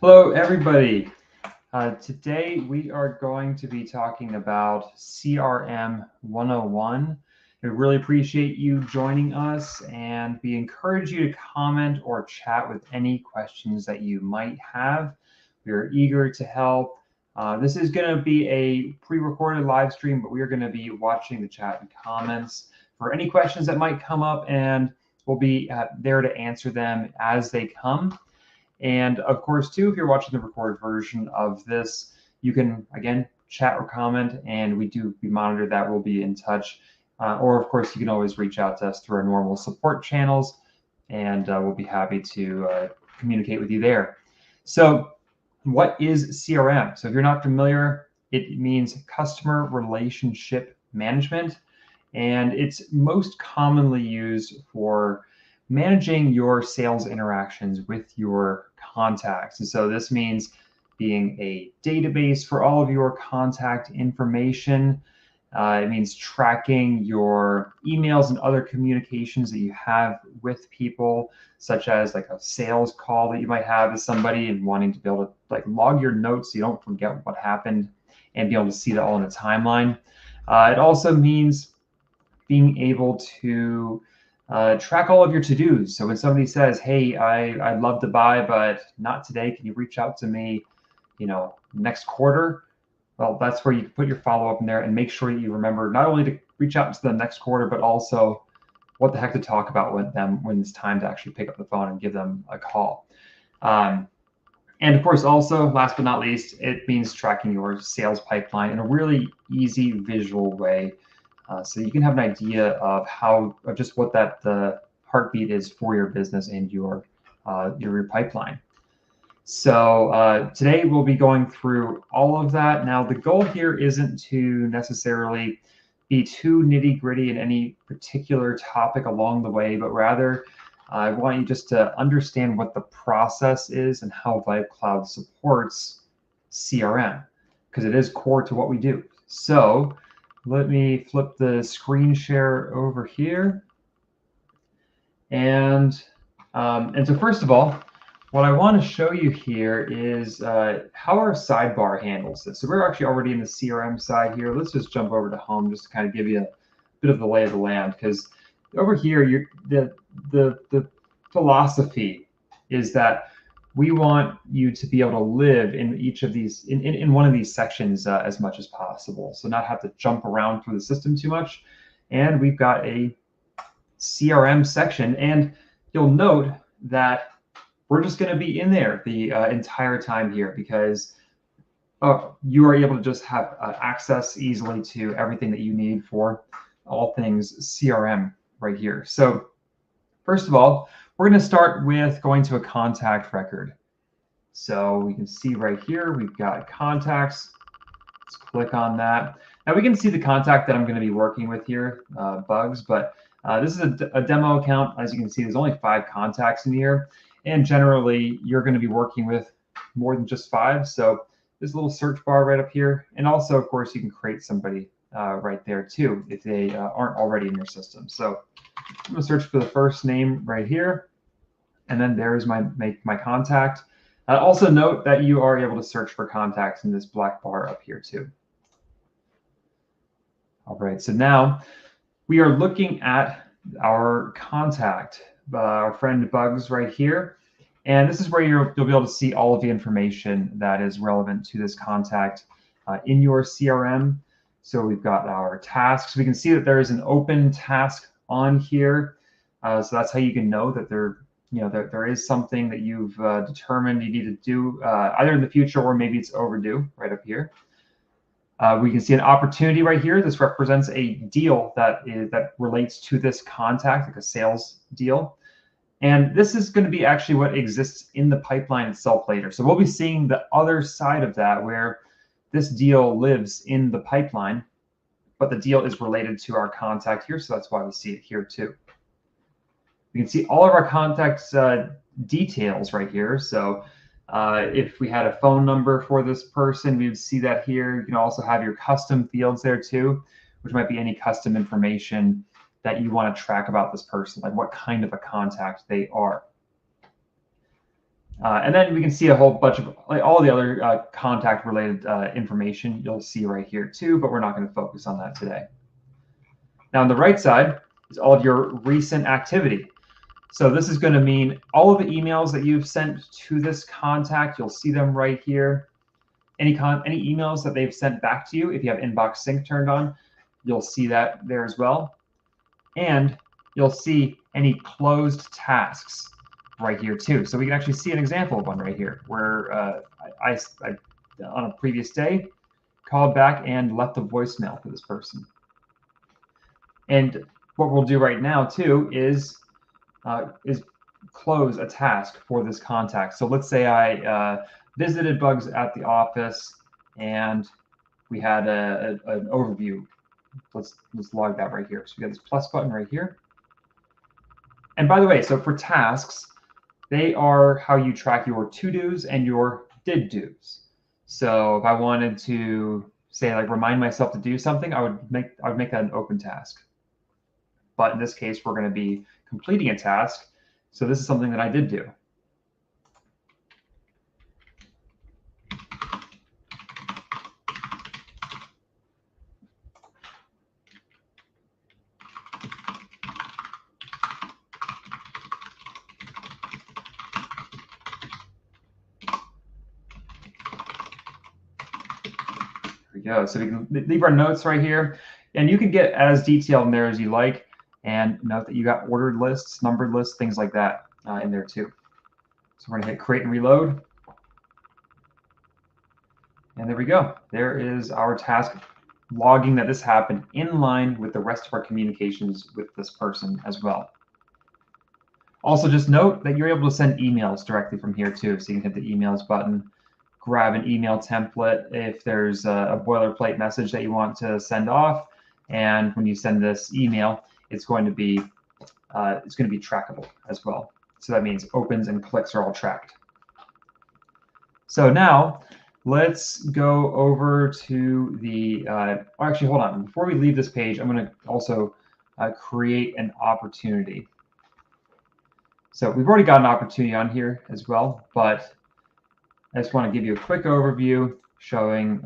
Hello, everybody. Today we are going to be talking about CRM 101. I really appreciate you joining us, and we encourage you to comment or chat with any questions that you might have. We are eager to help. This is going to be a pre-recorded live stream, but we are going to be watching the chat and comments for any questions that might come up, and we'll be there to answer them as they come. And of course, too, if you're watching the recorded version of this, you can, again, chat or comment, and we monitor that. We'll be in touch. Or, of course, you can always reach out to us through our normal support channels, and we'll be happy to communicate with you there. So what is CRM? So if you're not familiar, it means customer relationship management, and it's most commonly used for managing your sales interactions with your contacts. And so this means being a database for all of your contact information. It means tracking your emails and other communications that you have with people, such as like a sales call that you might have with somebody and wanting to be able to like log your notes so you don't forget what happened and be able to see that all in a timeline. It also means being able to track all of your to-dos. So when somebody says, hey, I'd love to buy, but not today, can you reach out to me, next quarter? Well, that's where you put your follow-up in there and make sure that you remember not only to reach out to the next quarter, but also what the heck to talk about with them when it's time to actually pick up the phone and give them a call. And of course, also, last but not least, it means tracking your sales pipeline in a really easy visual way. So you can have an idea of just what the heartbeat is for your business and your pipeline. So today we'll be going through all of that. Now the goal here isn't to necessarily be too nitty-gritty in any particular topic along the way, but rather I want you just to understand what the process is and how VipeCloud supports CRM, because it is core to what we do. So let me flip the screen share over here. And so first of all, what I want to show you here is how our sidebar handles this. So we're actually already in the CRM side here. Let's just jump over to home just to kind of give you a bit of the lay of the land, because over here, the philosophy is that we want you to be able to live in each of these, in one of these sections as much as possible. So not have to jump around through the system too much. And we've got a CRM section. And you'll note that we're just going to be in there the entire time here, because you are able to just have access easily to everything that you need for all things CRM right here. So first of all, we're going to start with going to a contact record. So we can see right here, we've got contacts. Let's click on that. Now we can see the contact that I'm going to be working with here, Bugs, but this is a demo account. As you can see, there's only 5 contacts in here. And generally, you're going to be working with more than just 5. So there's a little search bar right up here. And also, of course, you can create somebody right there too if they aren't already in your system. So I'm going to search for the first name right here, and then there's my contact. Also note that you are able to search for contacts in this black bar up here too. All right, so now we are looking at our contact, our friend Bugs right here. And this is where you'll be able to see all of the information that is relevant to this contact in your CRM. So we've got our tasks. We can see that there is an open task on here. So that's how you can know that there is something that you've determined you need to do either in the future or maybe it's overdue right up here. We can see an opportunity right here. This represents a deal that relates to this contact, like a sales deal. And this is going to be actually what exists in the pipeline itself later. So we'll be seeing the other side of that, where this deal lives in the pipeline, but the deal is related to our contact here. So that's why we see it here too. We can see all of our contacts details right here. So if we had a phone number for this person, we would see that here. You can also have your custom fields there too, which might be any custom information that you want to track about this person, like what kind of a contact they are. And then we can see a whole bunch of all the other contact related information you'll see right here too, but we're not going to focus on that today. Now on the right side is all of your recent activity. So this is going to mean all of the emails that you've sent to this contact, you'll see them right here. Any emails that they've sent back to you, if you have inbox sync turned on, you'll see that there as well. And you'll see any closed tasks right here too. So we can actually see an example of one right here where I on a previous day called back and left a voicemail for this person. And what we'll do right now too is close a task for this contact. So let's say I visited Bugs at the office and we had an overview. Let's log that right here. So we got this plus button right here. And by the way, so for tasks, they are how you track your to-dos and your did-dos. So if I wanted to say like remind myself to do something, I would make that an open task. But in this case, we're going to be completing a task. So this is something that I did do. There we go. So we can leave our notes right here. And you can get as detailed in there as you like. And note that you got ordered lists, numbered lists, things like that in there too. So we're going to hit create and reload. And there we go. There is our task logging that this happened in line with the rest of our communications with this person as well. Also, just note that you're able to send emails directly from here too. So you can hit the emails button, grab an email template if there's a boilerplate message that you want to send off. And when you send this email, it's going to be trackable as well. So that means opens and clicks are all tracked. So now let's go over to the, actually, hold on. Before we leave this page, I'm going to also create an opportunity. So we've already got an opportunity on here as well, but I just want to give you a quick overview showing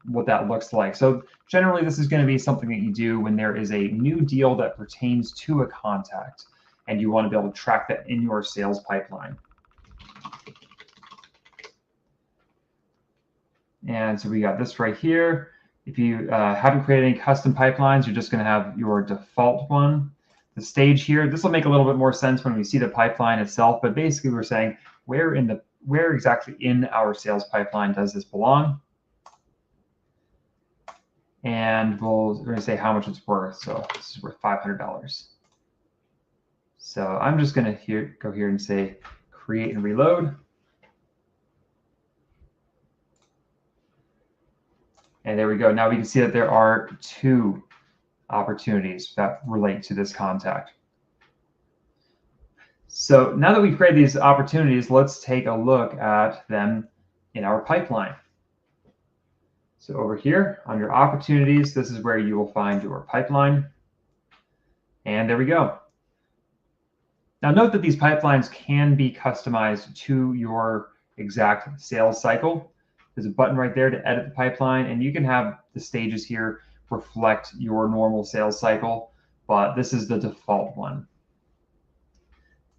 what that looks like. So generally, this is going to be something that you do when there is a new deal that pertains to a contact, and you want to be able to track that in your sales pipeline. And so we got this right here. If you haven't created any custom pipelines, you're just going to have your default one. The stage here, this will make a little bit more sense when we see the pipeline itself, but basically we're saying where exactly in our sales pipeline does this belong? And we're going to say how much it's worth. So this is worth $500. So I'm just going to go here and say create and reload. And there we go. Now we can see that there are 2 opportunities that relate to this contact. So now that we've created these opportunities, let's take a look at them in our pipeline. So over here on your opportunities, this is where you will find your pipeline. And there we go. Now note that these pipelines can be customized to your exact sales cycle. There's a button right there to edit the pipeline, and you can have the stages here reflect your normal sales cycle, but this is the default one.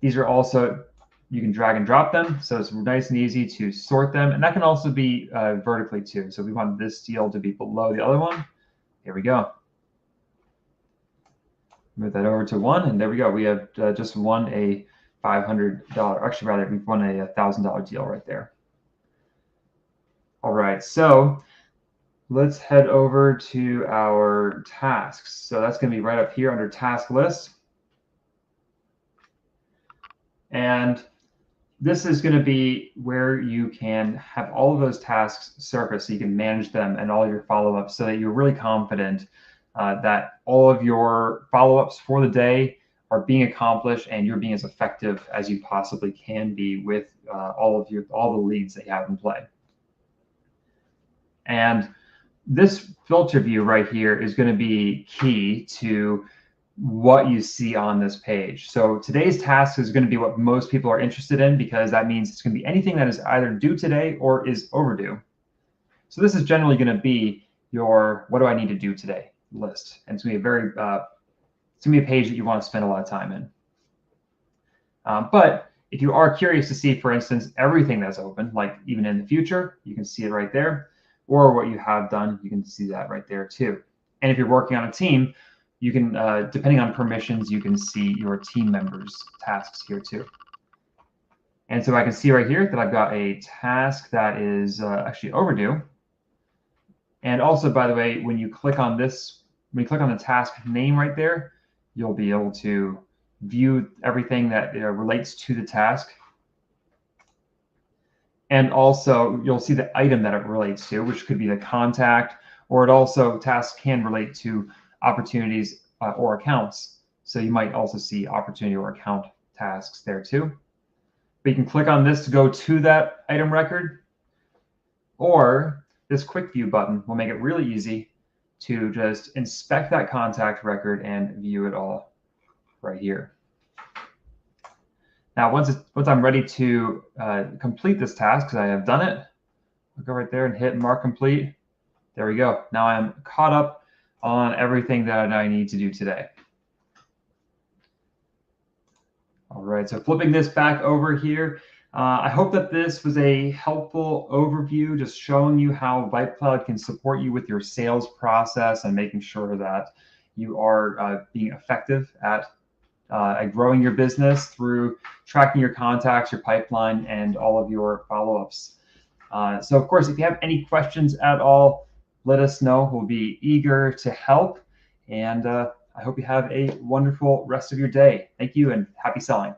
These are also, you can drag and drop them, so it's nice and easy to sort them, and that can also be vertically too. So we want this deal to be below the other one. Here we go. Move that over to 1, and there we go. We have just won a $500, actually rather, we've won a $1,000 deal right there. All right, so let's head over to our tasks. So that's going to be right up here under task list. And this is going to be where you can have all of those tasks surface so you can manage them and all your follow-ups so that you're really confident that all of your follow-ups for the day are being accomplished and you're being as effective as you possibly can be with all the leads that you have in play. And this filter view right here is going to be key to what you see on this page. So today's task is going to be what most people are interested in, because that means it's going to be anything that is either due today or is overdue. So this is generally going to be your what do I need to do today list, and it's going to be it's going to be a page that you want to spend a lot of time in. But if you are curious to see, for instance, everything that's open, like even in the future, you can see it right there, or what you have done, you can see that right there too. And if you're working on a team, you can, depending on permissions, you can see your team members' tasks here too. And so I can see right here that I've got a task that is actually overdue. And also, by the way, when you click on this, when you click on the task name right there, you'll be able to view everything that relates to the task. And also, you'll see the item that it relates to, which could be the contact, or it also, tasks can relate to opportunities or accounts. So you might also see opportunity or account tasks there too. But you can click on this to go to that item record, or this quick view button will make it really easy to just inspect that contact record and view it all right here. Now, once I'm ready to complete this task, because I have done it, I'll go right there and hit mark complete. There we go. Now I'm caught up on everything that I need to do today. All right, so flipping this back over here, I hope that this was a helpful overview, just showing you how VipeCloud can support you with your sales process and making sure that you are being effective at growing your business through tracking your contacts, your pipeline, and all of your follow-ups. So of course, if you have any questions at all, let us know. We'll be eager to help. And I hope you have a wonderful rest of your day. Thank you and happy selling.